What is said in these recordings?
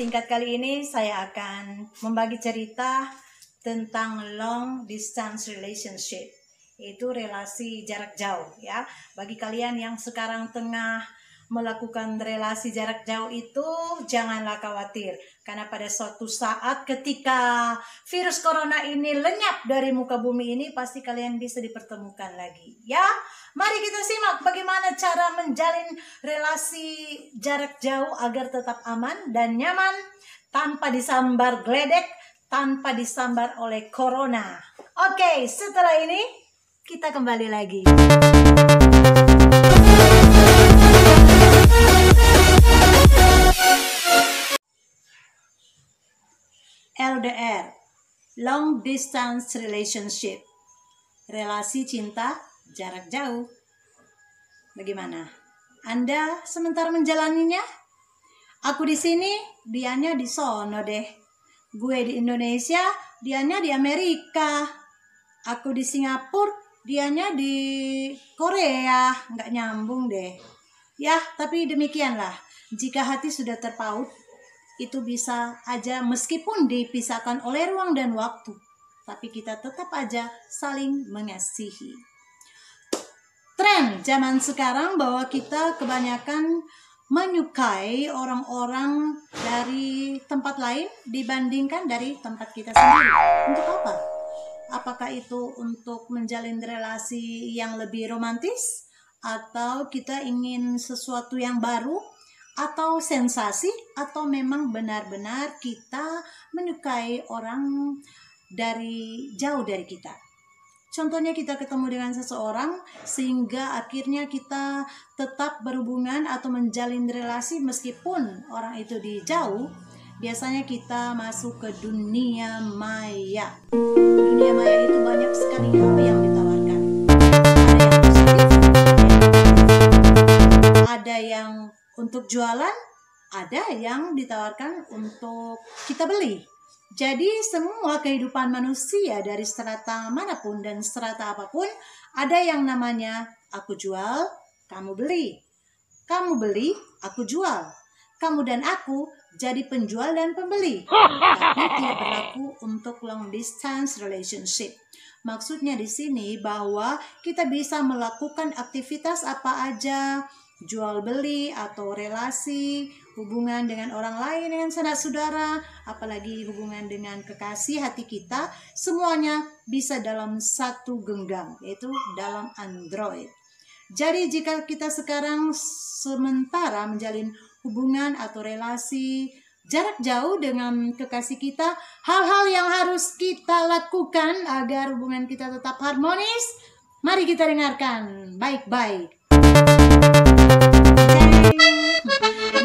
singkat kali ini saya akan membagi cerita tentang long distance relationship, yaitu relasi jarak jauh ya. Bagi kalian yang sekarang tengah melakukan relasi jarak jauh itu janganlah khawatir, karena pada suatu saat ketika virus corona ini lenyap dari muka bumi ini, pasti kalian bisa dipertemukan lagi ya. Mari kita simak bagaimana cara menjalin relasi jarak jauh agar tetap aman dan nyaman, tanpa disambar geledek, tanpa disambar oleh corona. Oke, setelah ini kita kembali lagi. LDR, long distance relationship, relasi cinta jarak jauh. Bagaimana? Anda sementara menjalaninya? Aku di sini, dianya di sono deh. Gue di Indonesia, dianya di Amerika. Aku di Singapura, dianya di Korea. Nggak nyambung deh. Ya, tapi demikianlah. Jika hati sudah terpaut, itu bisa aja meskipun dipisahkan oleh ruang dan waktu, tapi kita tetap aja saling mengasihi. Tren zaman sekarang bahwa kita kebanyakan menyukai orang-orang dari tempat lain dibandingkan dari tempat kita sendiri. Untuk apa? Apakah itu untuk menjalin relasi yang lebih romantis? Atau kita ingin sesuatu yang baru? Atau sensasi? Atau memang benar-benar kita menyukai orang dari jauh dari kita? Contohnya kita ketemu dengan seseorang sehingga akhirnya kita tetap berhubungan atau menjalin relasi meskipun orang itu di jauh. Biasanya kita masuk ke dunia maya. Dunia maya itu banyak sekali hal yang ditawarkan. Ada yang untuk jualan, ada yang ditawarkan untuk kita beli. Jadi semua kehidupan manusia dari strata manapun dan strata apapun, ada yang namanya aku jual, kamu beli. Kamu beli, aku jual. Kamu dan aku jadi penjual dan pembeli. Tapi tidak berlaku untuk long distance relationship. Maksudnya di sini bahwa kita bisa melakukan aktivitas apa aja, jual beli atau relasi, hubungan dengan orang lain, dengan sanak saudara, apalagi hubungan dengan kekasih hati kita, semuanya bisa dalam satu genggam, yaitu dalam Android. Jadi jika kita sekarang sementara menjalin hubungan atau relasi jarak jauh dengan kekasih kita, hal-hal yang harus kita lakukan agar hubungan kita tetap harmonis, mari kita dengarkan baik-baik.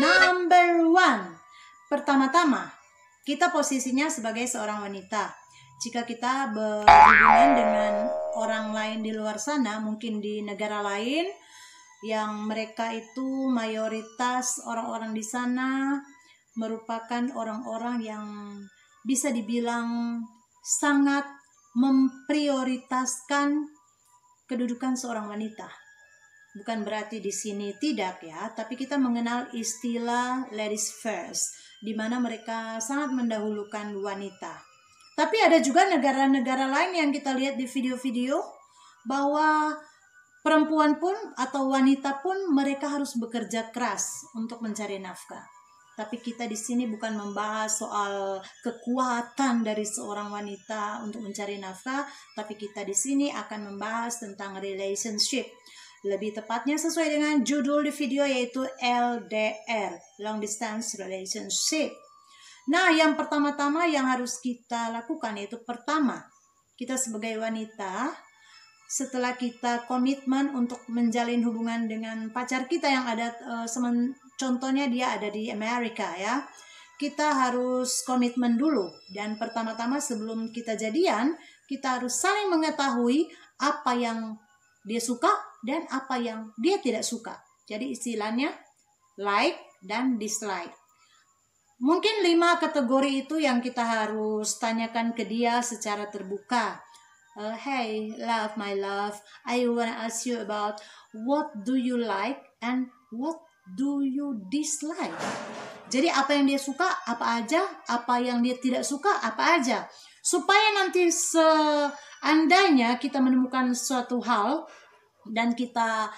Number one, pertama-tama kita posisinya sebagai seorang wanita. Jika kita berhubungan dengan orang lain di luar sana, mungkin di negara lain yang mereka itu mayoritas orang-orang di sana merupakan orang-orang yang bisa dibilang sangat memprioritaskan kedudukan seorang wanita. Bukan berarti di sini tidak ya, tapi kita mengenal istilah ladies first, di mana mereka sangat mendahulukan wanita. Tapi ada juga negara-negara lain yang kita lihat di video-video bahwa perempuan pun atau wanita pun mereka harus bekerja keras untuk mencari nafkah. Tapi kita di sini bukan membahas soal kekuatan dari seorang wanita untuk mencari nafkah, tapi kita di sini akan membahas tentang relationship. Lebih tepatnya sesuai dengan judul di video, yaitu LDR, long distance relationship. Nah, yang pertama-tama yang harus kita lakukan yaitu pertama, kita sebagai wanita, setelah kita komitmen untuk menjalin hubungan dengan pacar kita yang ada, contohnya dia ada di Amerika ya, kita harus komitmen dulu. Dan pertama-tama sebelum kita jadian, kita harus saling mengetahui apa yang dia suka dan apa yang dia tidak suka. Jadi istilahnya like dan dislike. Mungkin 5 kategori itu yang kita harus tanyakan ke dia secara terbuka. Hey love, my love, I wanna ask you about what do you like and what do you dislike. Jadi apa yang dia suka apa aja, apa yang dia tidak suka apa aja. Supaya nanti seandainya kita menemukan suatu hal dan kita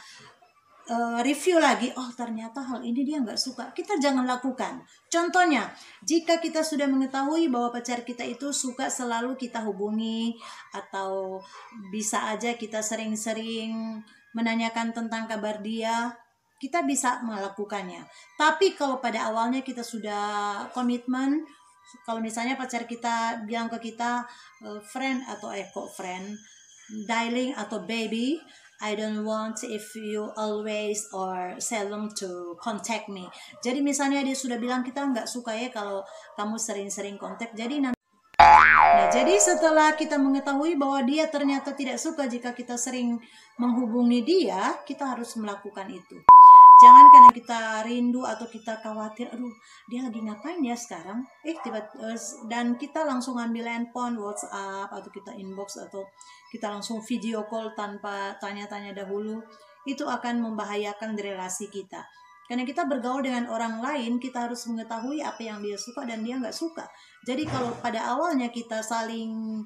review lagi, oh ternyata hal ini dia nggak suka, kita jangan lakukan. Contohnya, jika kita sudah mengetahui bahwa pacar kita itu suka selalu kita hubungi, atau bisa aja kita sering-sering menanyakan tentang kabar dia, kita bisa melakukannya. Tapi kalau pada awalnya kita sudah komitmen, kalau misalnya pacar kita bilang ke kita friend atau kok friend, darling atau baby, I don't want if you always or seldom to contact me. Jadi misalnya dia sudah bilang kita nggak suka ya kalau kamu sering-sering kontak. Jadi nanti, nah jadi setelah kita mengetahui bahwa dia ternyata tidak suka jika kita sering menghubungi dia, kita harus melakukan itu. Jangan karena kita rindu atau kita khawatir, aduh dia lagi ngapain ya sekarang, dan kita langsung ambil handphone, WhatsApp, atau kita inbox, atau kita langsung video call tanpa tanya-tanya dahulu. Itu akan membahayakan relasi kita. Karena kita bergaul dengan orang lain, kita harus mengetahui apa yang dia suka dan dia nggak suka. Jadi kalau pada awalnya kita saling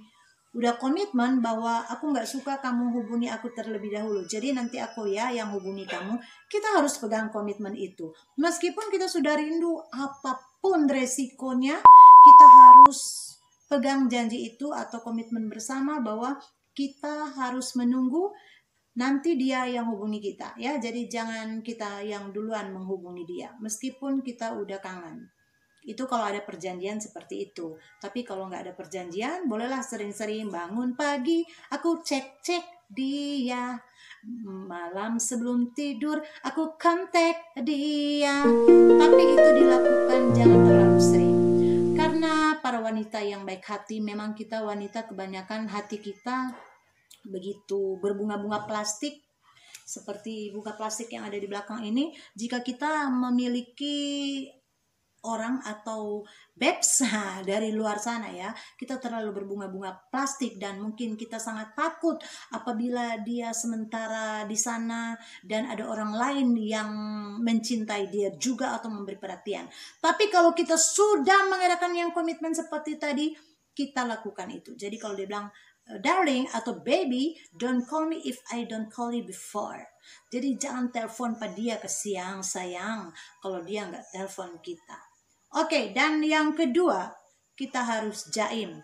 udah komitmen bahwa aku nggak suka kamu hubungi aku terlebih dahulu, jadi nanti aku ya yang hubungi kamu, kita harus pegang komitmen itu. Meskipun kita sudah rindu, apapun resikonya, kita harus pegang janji itu atau komitmen bersama bahwa kita harus menunggu nanti dia yang hubungi kita ya. Jadi jangan kita yang duluan menghubungi dia meskipun kita udah kangen. Itu kalau ada perjanjian seperti itu. Tapi kalau nggak ada perjanjian, bolehlah sering-sering bangun pagi, aku cek-cek dia. Malam sebelum tidur, aku kontak dia. Tapi itu dilakukan jangan terlalu sering. Karena para wanita yang baik hati, memang kita wanita kebanyakan hati kita begitu berbunga-bunga plastik. Seperti bunga plastik yang ada di belakang ini. Jika kita memiliki orang atau babes dari luar sana ya, kita terlalu berbunga-bunga plastik dan mungkin kita sangat takut apabila dia sementara di sana dan ada orang lain yang mencintai dia juga atau memberi perhatian. Tapi kalau kita sudah mengadakan yang komitmen seperti tadi, kita lakukan itu. Jadi kalau dia bilang darling atau baby, don't call me if I don't call you before. Jadi jangan telepon pada dia ke siang sayang kalau dia nggak telepon kita. Oke, dan yang kedua, kita harus jaim.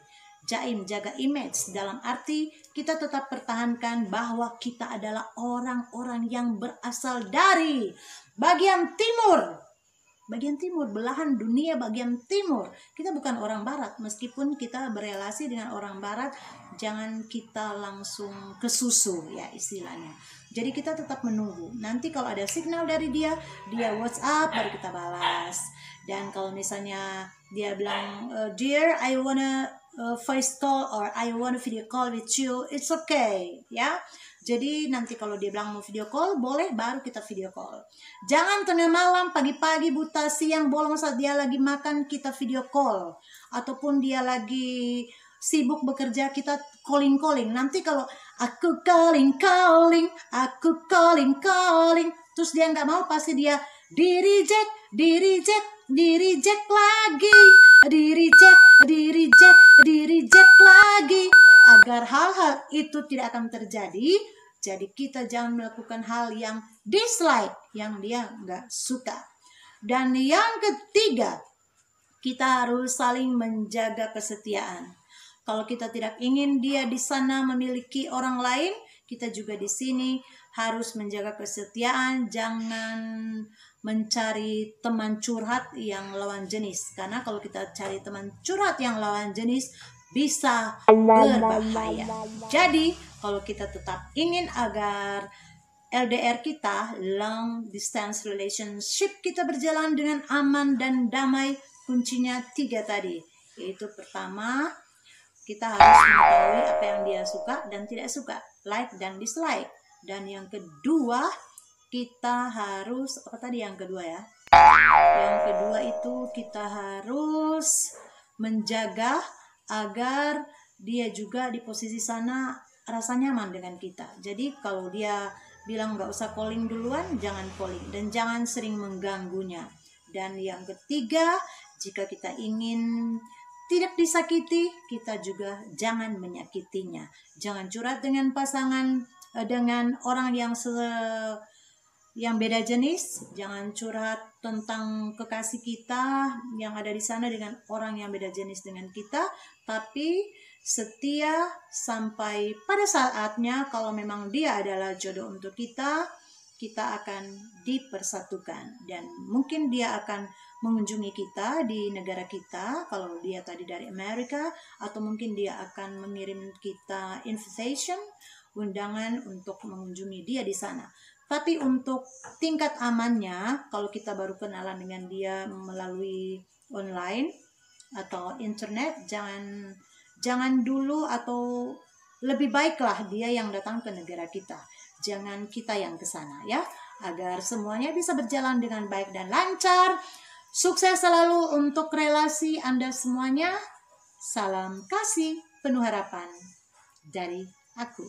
Jaim, jaga image. Dalam arti, kita tetap pertahankan bahwa kita adalah orang-orang yang berasal dari bagian timur. Bagian timur, belahan dunia bagian timur. Kita bukan orang barat. Meskipun kita berelasi dengan orang barat, jangan kita langsung kesusu ya istilahnya. Jadi kita tetap menunggu. Nanti kalau ada signal dari dia WhatsApp, baru kita balas. Dan kalau misalnya dia bilang, dear, I wanna voice call or I wanna video call with you, it's okay, ya. Jadi nanti kalau dia bilang mau video call, boleh baru kita video call. Jangan tengah malam, pagi-pagi, buta, siang, bolong saat dia lagi makan, kita video call. Ataupun dia lagi sibuk bekerja, kita calling. Nanti kalau aku calling, aku calling, terus dia nggak mau, pasti dia di reject lagi, di reject lagi. Agar hal-hal itu tidak akan terjadi, jadi kita jangan melakukan hal yang dislike, yang dia nggak suka. Dan yang ketiga, kita harus saling menjaga kesetiaan. Kalau kita tidak ingin dia di sana memiliki orang lain, kita juga di sini harus menjaga kesetiaan. Jangan mencari teman curhat yang lawan jenis. Karena kalau kita cari teman curhat yang lawan jenis, bisa berbahaya. Jadi kalau kita tetap ingin agar LDR kita, long distance relationship kita berjalan dengan aman dan damai, kuncinya 3 tadi. Yaitu pertama, kita harus mengetahui apa yang dia suka dan tidak suka, like dan dislike. Dan yang kedua, kita harus, apa tadi yang kedua ya? Yang kedua itu kita harus menjaga agar dia juga di posisi sana rasa nyaman dengan kita. Jadi kalau dia bilang nggak usah calling duluan, jangan calling dan jangan sering mengganggunya. Dan yang ketiga, jika kita ingin tidak disakiti, kita juga jangan menyakitinya. Jangan curhat dengan pasangan, dengan orang yang beda jenis. Jangan curhat tentang kekasih kita yang ada di sana dengan orang yang beda jenis dengan kita, tapi setia sampai pada saatnya. Kalau memang dia adalah jodoh untuk kita, kita akan dipersatukan, dan mungkin dia akan mengunjungi kita di negara kita kalau dia tadi dari Amerika, atau mungkin dia akan mengirim kita invitation, undangan untuk mengunjungi dia di sana. Tapi untuk tingkat amannya, kalau kita baru kenalan dengan dia melalui online atau internet, jangan dulu, atau lebih baiklah dia yang datang ke negara kita. Jangan kita yang ke sana ya, agar semuanya bisa berjalan dengan baik dan lancar. Sukses selalu untuk relasi Anda semuanya. Salam kasih penuh harapan dari aku.